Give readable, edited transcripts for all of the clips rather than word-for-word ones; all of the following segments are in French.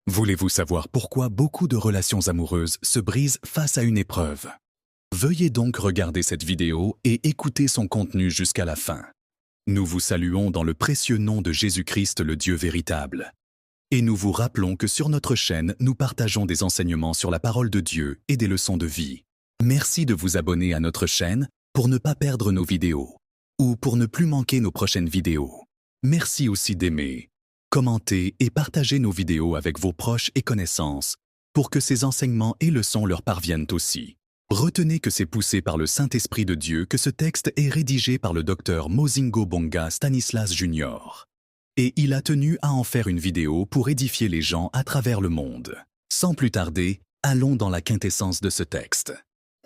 Voulez-vous savoir pourquoi beaucoup de relations amoureuses se brisent face à une épreuve? Veuillez donc regarder cette vidéo et écouter son contenu jusqu'à la fin. Nous vous saluons dans le précieux nom de Jésus-Christ, le Dieu véritable. Et nous vous rappelons que sur notre chaîne, nous partageons des enseignements sur la parole de Dieu et des leçons de vie. Merci de vous abonner à notre chaîne pour ne pas perdre nos vidéos ou pour ne plus manquer nos prochaines vidéos. Merci aussi d'aimer, commenter et partager nos vidéos avec vos proches et connaissances pour que ces enseignements et leçons leur parviennent aussi. Retenez que c'est poussé par le Saint-Esprit de Dieu que ce texte est rédigé par le docteur Mozingo Bonga Stanislas Jr. Et il a tenu à en faire une vidéo pour édifier les gens à travers le monde. Sans plus tarder, allons dans la quintessence de ce texte.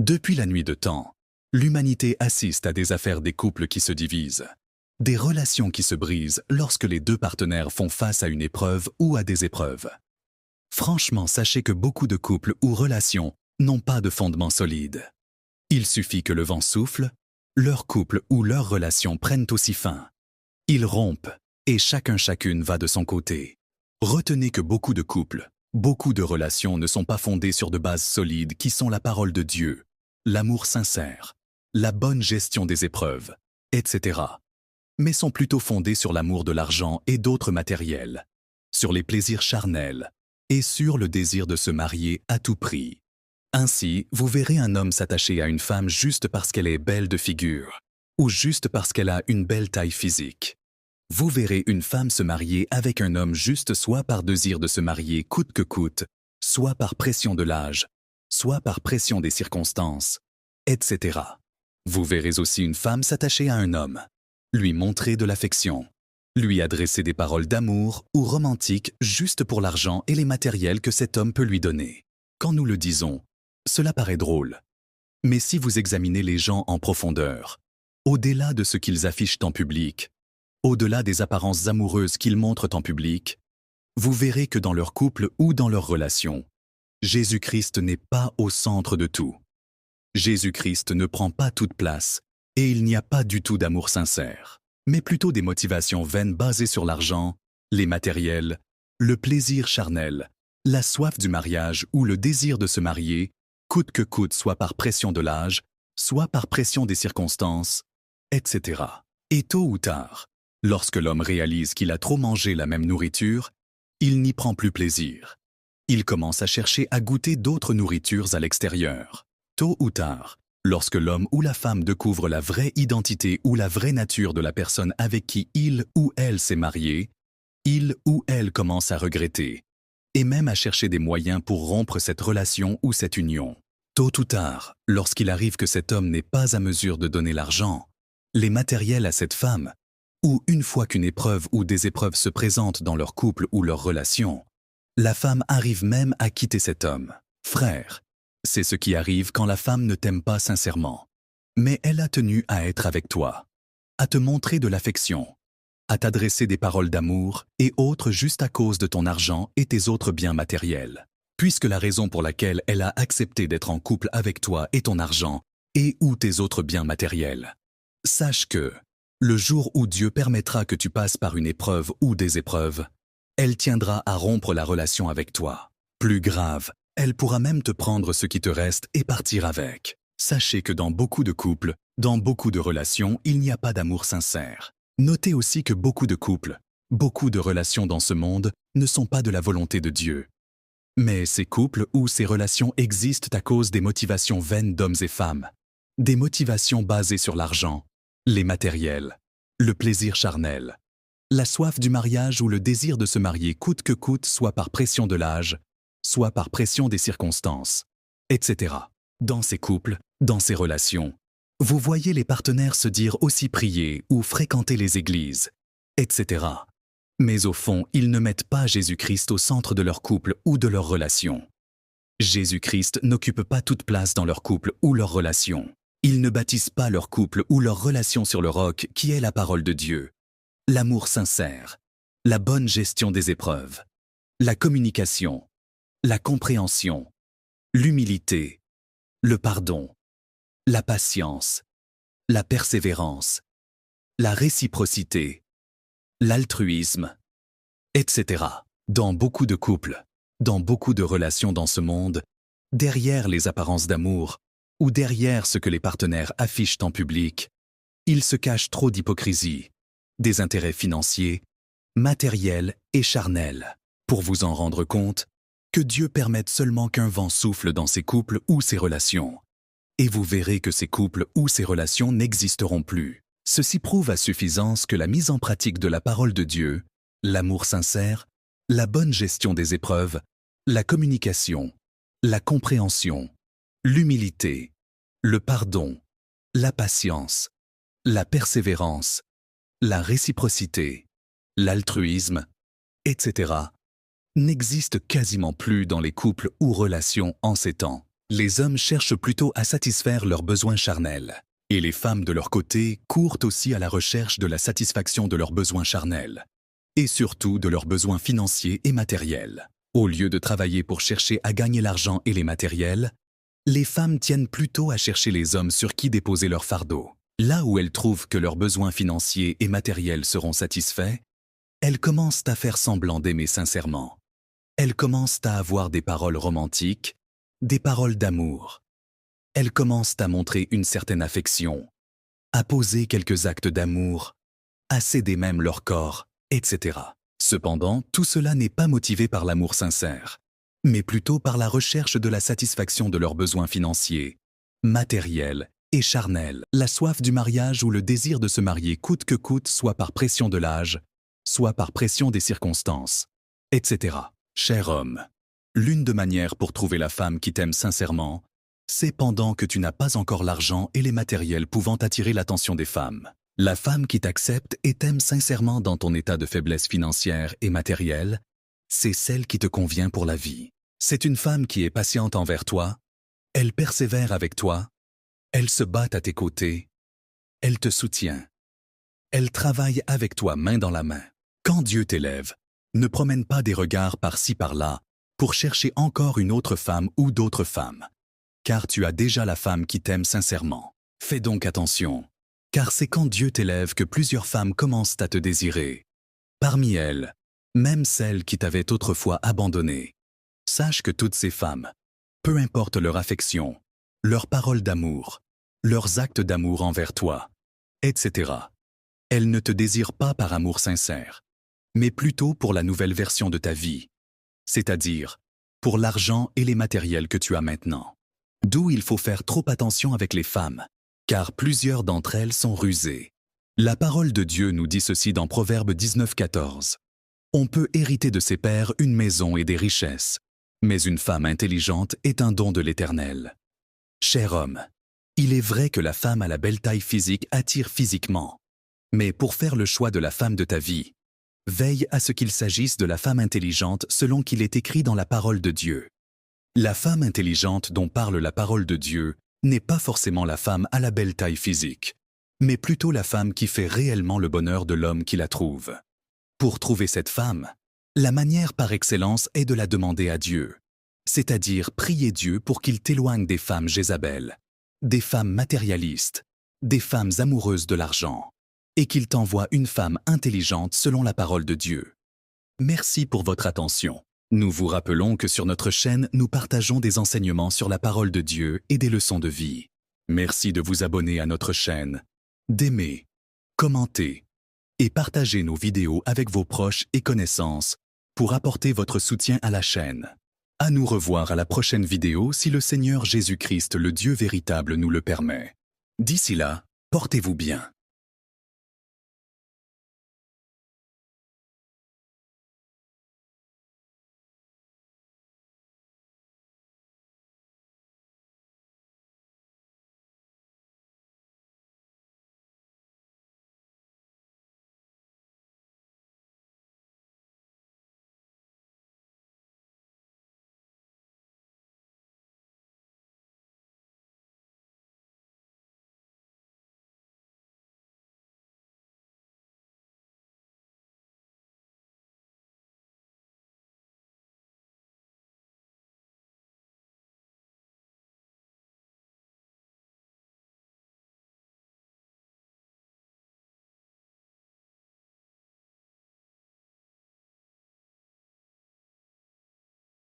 Depuis la nuit de temps, l'humanité assiste à des affaires des couples qui se divisent, des relations qui se brisent lorsque les deux partenaires font face à une épreuve ou à des épreuves. Franchement, sachez que beaucoup de couples ou relations n'ont pas de fondement solide. Il suffit que le vent souffle, leur couple ou leur relation prennent aussi fin. Ils rompent et chacune va de son côté. Retenez que beaucoup de couples, beaucoup de relations ne sont pas fondées sur de bases solides qui sont la parole de Dieu, l'amour sincère, la bonne gestion des épreuves, etc. Mais sont plutôt fondées sur l'amour de l'argent et d'autres matériels, sur les plaisirs charnels et sur le désir de se marier à tout prix. Ainsi, vous verrez un homme s'attacher à une femme juste parce qu'elle est belle de figure, ou juste parce qu'elle a une belle taille physique. Vous verrez une femme se marier avec un homme juste soit par désir de se marier coûte que coûte, soit par pression de l'âge, soit par pression des circonstances, etc. Vous verrez aussi une femme s'attacher à un homme, lui montrer de l'affection, lui adresser des paroles d'amour ou romantiques juste pour l'argent et les matériels que cet homme peut lui donner. Quand nous le disons, cela paraît drôle. Mais si vous examinez les gens en profondeur, au-delà de ce qu'ils affichent en public, au-delà des apparences amoureuses qu'ils montrent en public, vous verrez que dans leur couple ou dans leur relation, Jésus-Christ n'est pas au centre de tout. Jésus-Christ ne prend pas toute place et il n'y a pas du tout d'amour sincère, mais plutôt des motivations vaines basées sur l'argent, les matériels, le plaisir charnel, la soif du mariage ou le désir de se marier, coûte que coûte, soit par pression de l'âge, soit par pression des circonstances, etc. Et tôt ou tard, lorsque l'homme réalise qu'il a trop mangé la même nourriture, il n'y prend plus plaisir. Il commence à chercher à goûter d'autres nourritures à l'extérieur. Tôt ou tard, lorsque l'homme ou la femme découvre la vraie identité ou la vraie nature de la personne avec qui il ou elle s'est marié, il ou elle commence à regretter, et même à chercher des moyens pour rompre cette relation ou cette union. Tôt ou tard, lorsqu'il arrive que cet homme n'est pas à mesure de donner l'argent, les matériels à cette femme, ou une fois qu'une épreuve ou des épreuves se présentent dans leur couple ou leur relation, la femme arrive même à quitter cet homme. Frère, c'est ce qui arrive quand la femme ne t'aime pas sincèrement. Mais elle a tenu à être avec toi, à te montrer de l'affection, à t'adresser des paroles d'amour et autres juste à cause de ton argent et tes autres biens matériels. Puisque la raison pour laquelle elle a accepté d'être en couple avec toi est ton argent et ou tes autres biens matériels. Sache que, le jour où Dieu permettra que tu passes par une épreuve ou des épreuves, elle tiendra à rompre la relation avec toi. Plus grave, elle pourra même te prendre ce qui te reste et partir avec. Sachez que dans beaucoup de couples, dans beaucoup de relations, il n'y a pas d'amour sincère. Notez aussi que beaucoup de couples, beaucoup de relations dans ce monde ne sont pas de la volonté de Dieu. Mais ces couples ou ces relations existent à cause des motivations vaines d'hommes et femmes, des motivations basées sur l'argent, les matériels, le plaisir charnel, la soif du mariage ou le désir de se marier coûte que coûte, soit par pression de l'âge, soit par pression des circonstances, etc. Dans ces couples, dans ces relations, vous voyez les partenaires se dire aussi prier ou fréquenter les églises, etc. Mais au fond, ils ne mettent pas Jésus-Christ au centre de leur couple ou de leur relation. Jésus-Christ n'occupe pas toute place dans leur couple ou leur relation. Ils ne bâtissent pas leur couple ou leur relation sur le roc qui est la parole de Dieu, l'amour sincère, la bonne gestion des épreuves, la communication, la compréhension, l'humilité, le pardon, la patience, la persévérance, la réciprocité, l'altruisme, etc. Dans beaucoup de couples, Dans beaucoup de relations dans ce monde, derrière les apparences d'amour, ou derrière ce que les partenaires affichent en public, il se cache trop d'hypocrisie, des intérêts financiers, matériels et charnels. Pour vous en rendre compte, que Dieu permette seulement qu'un vent souffle dans ces couples ou ces relations. Et vous verrez que ces couples ou ces relations n'existeront plus. Ceci prouve à suffisance que la mise en pratique de la parole de Dieu, l'amour sincère, la bonne gestion des épreuves, la communication, la compréhension, l'humilité, le pardon, la patience, la persévérance, la réciprocité, l'altruisme, etc., n'existe quasiment plus dans les couples ou relations en ces temps. Les hommes cherchent plutôt à satisfaire leurs besoins charnels, et les femmes de leur côté courent aussi à la recherche de la satisfaction de leurs besoins charnels, et surtout de leurs besoins financiers et matériels. Au lieu de travailler pour chercher à gagner l'argent et les matériels, les femmes tiennent plutôt à chercher les hommes sur qui déposer leur fardeau. Là où elles trouvent que leurs besoins financiers et matériels seront satisfaits, elles commencent à faire semblant d'aimer sincèrement. Elles commencent à avoir des paroles romantiques, des paroles d'amour. Elles commencent à montrer une certaine affection, à poser quelques actes d'amour, à céder même leur corps, etc. Cependant, tout cela n'est pas motivé par l'amour sincère, mais plutôt par la recherche de la satisfaction de leurs besoins financiers, matériels et charnels. La soif du mariage ou le désir de se marier coûte que coûte, soit par pression de l'âge, soit par pression des circonstances, etc. Cher homme, l'une des manières pour trouver la femme qui t'aime sincèrement, c'est pendant que tu n'as pas encore l'argent et les matériels pouvant attirer l'attention des femmes. La femme qui t'accepte et t'aime sincèrement dans ton état de faiblesse financière et matérielle, c'est celle qui te convient pour la vie. C'est une femme qui est patiente envers toi, elle persévère avec toi, elle se bat à tes côtés, elle te soutient, elle travaille avec toi main dans la main. Quand Dieu t'élève, ne promène pas des regards par-ci par-là pour chercher encore une autre femme ou d'autres femmes, car tu as déjà la femme qui t'aime sincèrement. Fais donc attention, car c'est quand Dieu t'élève que plusieurs femmes commencent à te désirer. Parmi elles, même celles qui t'avaient autrefois abandonné. Sache que toutes ces femmes, peu importe leur affection, leurs paroles d'amour, leurs actes d'amour envers toi, etc., elles ne te désirent pas par amour sincère, mais plutôt pour la nouvelle version de ta vie, c'est-à-dire pour l'argent et les matériels que tu as maintenant. D'où il faut faire trop attention avec les femmes, car plusieurs d'entre elles sont rusées. La parole de Dieu nous dit ceci dans Proverbe 19,14. On peut hériter de ses pères une maison et des richesses, mais une femme intelligente est un don de l'Éternel. Cher homme, il est vrai que la femme à la belle taille physique attire physiquement, mais pour faire le choix de la femme de ta vie, veille à ce qu'il s'agisse de la femme intelligente selon qu'il est écrit dans la parole de Dieu. La femme intelligente dont parle la parole de Dieu n'est pas forcément la femme à la belle taille physique, mais plutôt la femme qui fait réellement le bonheur de l'homme qui la trouve. Pour trouver cette femme, la manière par excellence est de la demander à Dieu, c'est-à-dire prier Dieu pour qu'il t'éloigne des femmes Jézabel, des femmes matérialistes, des femmes amoureuses de l'argent, et qu'il t'envoie une femme intelligente selon la parole de Dieu. Merci pour votre attention. Nous vous rappelons que sur notre chaîne, nous partageons des enseignements sur la parole de Dieu et des leçons de vie. Merci de vous abonner à notre chaîne, d'aimer, commenter et partager nos vidéos avec vos proches et connaissances pour apporter votre soutien à la chaîne. À nous revoir à la prochaine vidéo si le Seigneur Jésus-Christ, le Dieu véritable, nous le permet. D'ici là, portez-vous bien.